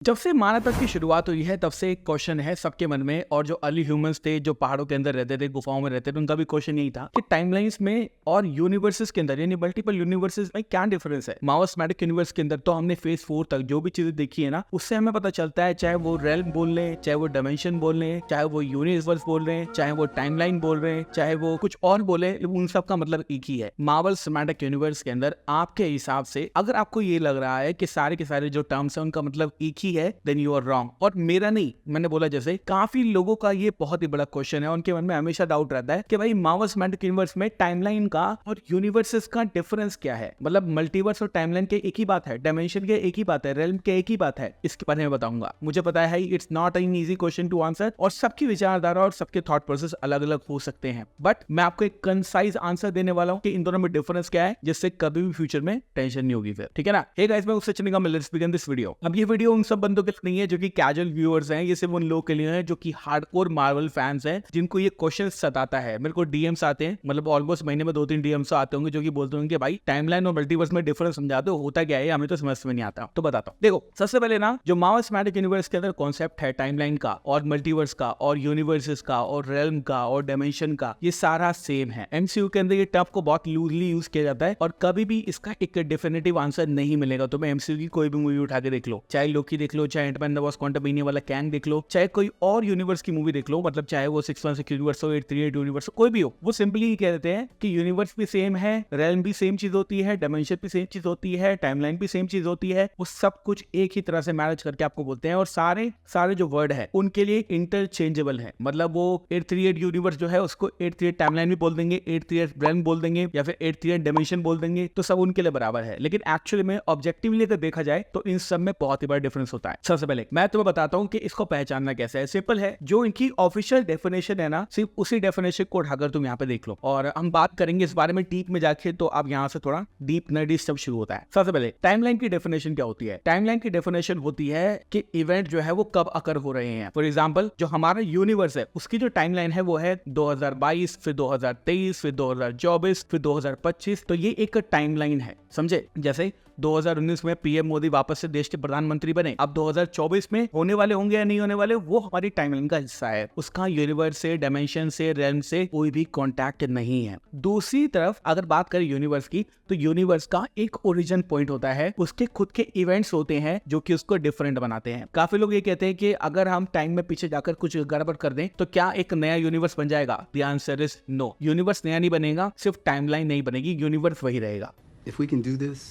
जब से मानवता की शुरुआत हुई है तब से एक क्वेश्चन है सबके मन में। और जो अर्ली ह्यूमंस थे जो पहाड़ों के अंदर रहते थे, गुफाओं में रहते थे, उनका भी क्वेश्चन यही था कि टाइमलाइंस में और यूनिवर्सेस के अंदर यानी मल्टीपल यूनिवर्सेस में क्या डिफरेंस है। मार्वल्स सिनेमैटिक यूनिवर्स के अंदर तो हमने फेज 4 तक जो भी चीजें देखी है ना, उससे हमें पता चलता है, चाहे वो रेल्म बोल रहे हैं, चाहे वो डायमेंशन बोल रहे हैं, चाहे वो यूनिवर्स बोल रहे हैं, चाहे वो टाइमलाइन बोल रहे हैं, चाहे वो कुछ और बोले, उन सब का मतलब एक ही है। मार्वल्स सिनेमैटिक यूनिवर्स के अंदर आपके हिसाब से अगर आपको ये लग रहा है कि सारे के सारे जो टर्म्स है उनका मतलब एक ही है, देन यू आर रॉन्ग। और मेरा नहीं, मैंने बोला जैसे काफी लोगों का ये बहुत ही बड़ा क्वेश्चन है, उनके मन में हमेशा डाउट रहता है कि भाई मार्वल्स सिनेमैटिक यूनिवर्स में टाइमलाइन का और यूनिवर्सेस का डिफरेंस क्या है। मतलब मल्टीवर्स और टाइमलाइन के एक ही बात है, डायमेंशन के एक ही बात है, रेल्म के एक ही बात है। इसके बारे में बताऊंगा। मुझे पता है it's not an easy question to answer और सबकी विचारधारा और सबके थॉट प्रोसेस अलग अलग हो सकते हैं, बट मैं आपको एक कंसाइज आंसर देने वाला हूं कि इन दोनों में डिफरेंस क्या है, जिससे कभी भी फ्यूचर में टेंशन नहीं होगी फिर। ठीक है ना। हे गाइस, मैं उससे चलेगा, लेट्स बिगिन दिस वीडियो। अब ये वीडियो उन सब बंदों के लिए नहीं है जो कि कैजुअल व्यूअर्स हैं, ये सिर्फ उन लोगों के लिए है जो कि हार्डकोर मार्वल फैंस हैं, जिनको ये क्वेश्चन सताता है। मेरे को डीएम्स आते हैं, मतलब ऑलमोस्ट महीने में 2-3 डीएम्स आते होंगे जो कि बोलते होंगे कि भाई टाइमलाइन और मल्टीवर्स में डिफरेंस समझा दो, होता क्या है, हमें तो समझ में नहीं आता। तो बताता हूं। देखो, सबसे पहले ना, जो मार्वल सिनेमैटिक यूनिवर्स के अंदर कॉन्सेप्ट है टाइमलाइन का और मल्टीवर्स का और यूनिवर्सेस का और रेल्म का और डायमेंशन का, ये सारा सेम है। एमसीयू के अंदर ये टर्म को बहुत लूजली यूज किया जाता है और कभी भी इसका एक डेफिनेटिव आंसर नहीं मिलेगा। तो मैं एमसीयू की कोई भी मूवी उठा के देख लो, चाहे लोकी देख लो, चाहे एंटमैन द वास्प क्वांटममेनिया वाला कैंग देख लो, चाहे कोई और यूनिवर्स की मूवी देख लो, मतलब चाहे वो 616 यूनिवर्स हो, 838 यूनिवर्स हो, कोई भी हो, वो सिंपली कह देते हैं कि यूनिवर्स भी सेम है, रेल्म भी सेम चीज होती है, डायमेंशन भी सेम चीज होती है, टाइमलाइन भी सेम चीज होती है। वो सब कुछ एक ही तरह से मैनेज करके आपको बोलते हैं और सारे जो वर्ड है उनके लिए इंटरचेंजेबल है। मतलब वो 838 यूनिवर्स जो है उसको 838 टाइमलाइन भी बोल देंगे, 838 रेल्म बोल देंगे या फिर 838 डायमेंशन बोल देंगे, तो सब उनके लिए बराबर है। लेकिन एक्चुअली में ऑब्जेक्टिवली अगर देखा जाए तो इन सब में बहुत ही बड़ा डिफरेंस होता है। सबसे पहले मैं तुम्हें बताता हूं कि इसको पहचानना कैसे है। सिंपल है, जो इनकी ऑफिशियल डेफिनेशन है ना, सिर्फ उसी डेफिनेशन को उठाकर तुम यहाँ पे देख लो और हम बात करेंगे इस बारे में डीप में जाके, तो अब यहाँ से थोड़ा डीप नर्डी सब शुरू होता है। सबसे पहले टाइमलाइन की डेफिनेशन क्या होती है। टाइमलाइन की डेफिनेशन होती है कि इवेंट जो है वो कब अकर हो रहे हैं। फॉर एग्जांपल, जो हमारा यूनिवर्स है उसकी जो टाइमलाइन है वो है 2022, फिर 2023, फिर 2024, फिर 2025। तो ये एक टाइमलाइन है, समझे। जैसे 2019 में पीएम मोदी वापस से देश के प्रधानमंत्री बने, अब 2024 में होने वाले होंगे या नहीं होने वाले, वो हमारी टाइमलाइन का हिस्सा है। उसका यूनिवर्स से, डायमेंशन से, रेल्म से कोई भी कांटेक्ट नहीं है। दूसरी तरफ अगर बात करें यूनिवर्स की, तो यूनिवर्स का एक ओरिजिन पॉइंट होता है, उसके खुद के इवेंट्स होते हैं जो कि उसको डिफरेंट बनाते हैं। काफी लोग ये कहते हैं कि अगर हम टाइम में पीछे जाकर कुछ गड़बड़ कर दें तो क्या एक नया यूनिवर्स बन जाएगा। The answer is no. Universe नया नहीं बनेगा, सिर्फ टाइमलाइन नहीं बनेगी, यूनिवर्स वही रहेगा। If we can do this,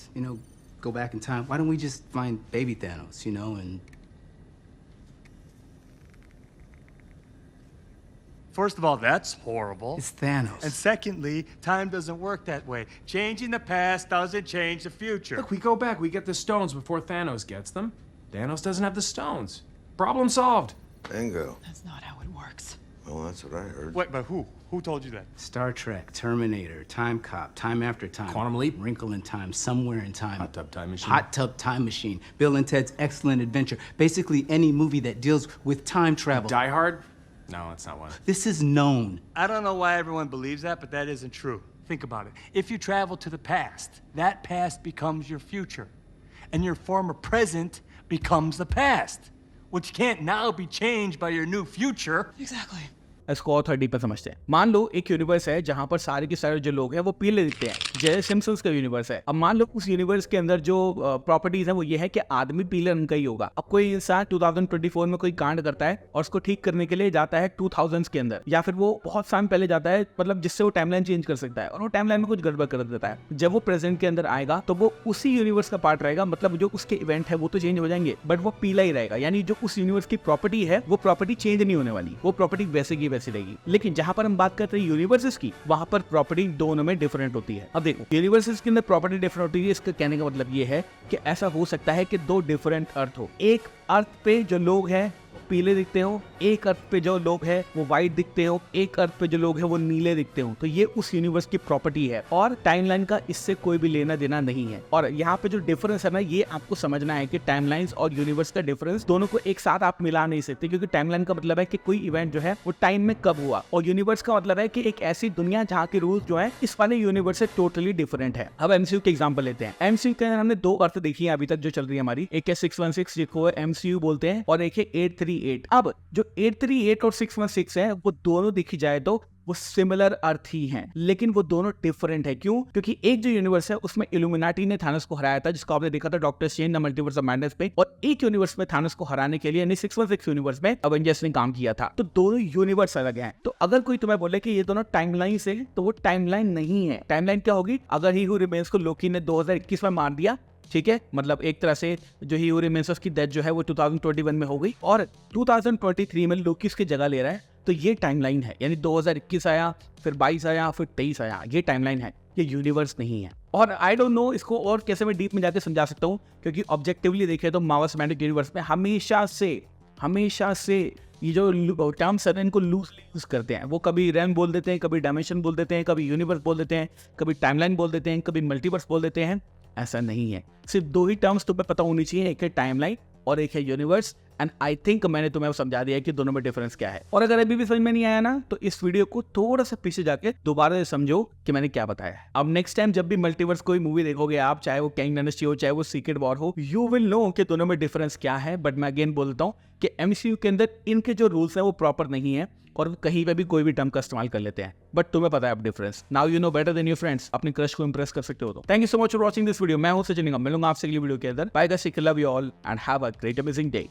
go back in time, why don't we just find baby Thanos, and... First of all, that's horrible. It's Thanos. And secondly, time doesn't work that way. Changing the past doesn't change the future. Look, we go back, we get the stones before Thanos gets them. Thanos doesn't have the stones. Problem solved. Bingo. That's not how it works. Well, that's what I heard. Wait, but who? Who told you that? Star Trek, Terminator, Time Cop, Time After Time. Quantum Leap. Wrinkle in Time, Somewhere in Time. Hot Tub Time Machine. Hot Tub Time Machine. Bill and Ted's Excellent Adventure. Basically any movie that deals with time travel. Die Hard? No, that's not one. This is known. I don't know why everyone believes that, but that isn't true. Think about it. If you travel to the past, that past becomes your future. And your former present becomes the past, which can't now be changed by your new future. Exactly. इसको और थोड़ा deeper समझते हैं। मान लो एक universe है जहां पर सारे के सारे जो लोग हैं वो पीले दिखते हैं, जैसे सिम्पसन्स का यूनिवर्स है। अब मान लो उस यूनिवर्स के अंदर जो प्रॉपर्टीज है वो ये है कि आदमी पीले रंग का ही होगा। अब कोई इंसान 2024 में कोई कांड करता है और उसको ठीक करने के लिए जाता है 2000s के अंदर, या फिर वो बहुत साल पहले जाता है, मतलब जिससे वो टाइमलाइन चेंज कर सकता है, और वो टाइमलाइन में कुछ गड़बड़ कर देता है। जब वो प्रेजेंट के अंदर आएगा तो वो उसी यूनिवर्स का पार्ट रहेगा, मतलब जो उसके इवेंट है वो तो चेंज हो जाएंगे बट वो पीला ही रहेगा। यानी जो उस यूनिवर्स की प्रॉपर्टी है वो प्रॉपर्टी चेंज नहीं होने वाली, वो प्रॉपर्टी वैसे की वैसी रहेगी। लेकिन जहां पर हम बात करते हैं यूनिवर्सेस की, वहां पर प्रॉपर्टी दोनों में डिफरेंट होती है। अब देखो, यूनिवर्सेस के अंदर प्रॉपर्टी डिफरेंट होती है, इसका कहने का मतलब ये है कि ऐसा हो सकता है कि दो डिफरेंट अर्थ हो। एक अर्थ पे जो लोग हैं पीले दिखते हो, एक अर्थ पे जो लोग हैं वो व्हाइट दिखते हो, एक अर्थ पे जो लोग हैं वो नीले दिखते हो। तो ये उस यूनिवर्स की प्रॉपर्टी है और टाइमलाइन का इससे कोई भी लेना देना नहीं है। और यहाँ पे जो डिफरेंस है ना, ये आपको समझना है कि टाइमलाइंस और यूनिवर्स का डिफरेंस दोनों को एक साथ आप मिला नहीं सकते, क्योंकि टाइमलाइन का मतलब है कि कोई इवेंट जो है वो टाइम में कब हुआ, और यूनिवर्स का मतलब है कि एक ऐसी दुनिया जहाँ के रूल्स जो है इस वाले यूनिवर्स से टोटली डिफरेंट है। अब एमसीयू के एग्जांपल लेते हैं। एमसीयू के अंदर हमने दो अर्थ देखी है अभी तक जो चल रही है हमारी, एक है 616 जिसको एमसीयू बोलते हैं और एक है 838। अब जो 838 और 616 है वो दोनों देखी जाए तो वो सिमिलर अर्थ ही हैं, लेकिन वो दोनों डिफरेंट है। क्यों? क्योंकि एक जो यूनिवर्स है उसमें इल्यूमिनाटी ने थानोस को हराया था, जिसको आपने देखा था doctor strange the multiverse of madness पे, और एक यूनिवर्स में थानोस को हराने के लिए यानी 616 यूनिवर्स में अवेंजर्स ने काम किया था। तो दोनों यूनिवर्स अलग हैं। तो अगर कोई तुम्हें बोले कि ये दोनों टाइमलाइन से, तो वो टाइमलाइन नहीं है। टाइमलाइन क्या होगी? अगर ही हू रिमेन्स को लोकी ने 2021 में मार दिया, ठीक है, मतलब एक तरह से जो ही हू रिमेन्स की डेथ जो है वो 2021 में हो गई और 2023 में लोकी उसकी जगह ले रहा है, तो ये टाइमलाइन है। यानी 2021 आया, फिर 22 आया, फिर 23 आया, ये टाइमलाइन है, ये यूनिवर्स नहीं है। और आई डोंट नो इसको और कैसे मैं डीप में जाके समझा सकता हूँ, क्योंकि ऑब्जेक्टिवली देखें तो मार्वल सिनेमैटिक यूनिवर्स में हमेशा से ये जो टर्म्स है इनको लूजली यूज करते हैं। वो कभी रैम बोल देते हैं, कभी डायमेंशन बोल देते हैं, कभी यूनिवर्स बोल देते हैं, कभी टाइमलाइन बोल देते हैं, कभी मल्टीवर्स बोल देते हैं। ऐसा नहीं है। सिर्फ दो ही टर्म्स तुम्हें पता होनी चाहिए, एक है टाइमलाइन और एक है यूनिवर्स। एंड आई थिंक मैंने तुम्हें समझा दिया है कि दोनों में डिफरेंस क्या है। और अगर अभी भी समझ में नहीं आया ना, तो इस वीडियो को थोड़ा सा पीछे जाके दोबारा से समझो कि मैंने क्या बताया है। अब नेक्स्ट टाइम जब भी मल्टीवर्स कोई मूवी देखोगे आप, चाहे वो कैंग डायनेस्टी हो, चाहे वो सीक्रेट वॉर हो, यू विल नो कि दोनों में डिफरेंस क्या है। बट मैं अगेन बोलता हूँ कि एमसीयू के अंदर इनके जो रूल्स है वो प्रॉपर नहीं है और कहीं पे भी कोई भी टर्म का इस्तेमाल कर लेते हैं। बट तुम्हें पता है अब difference. Now you know better than your friends. अपने क्रश को इंप्रेस कर सकते हो तो। Thank you so much for watching this video. मैं हूं सचिन निगम, मिलूंगा आपसे अगली वीडियो के अंदर। Bye guys, love you all and have a great amazing day.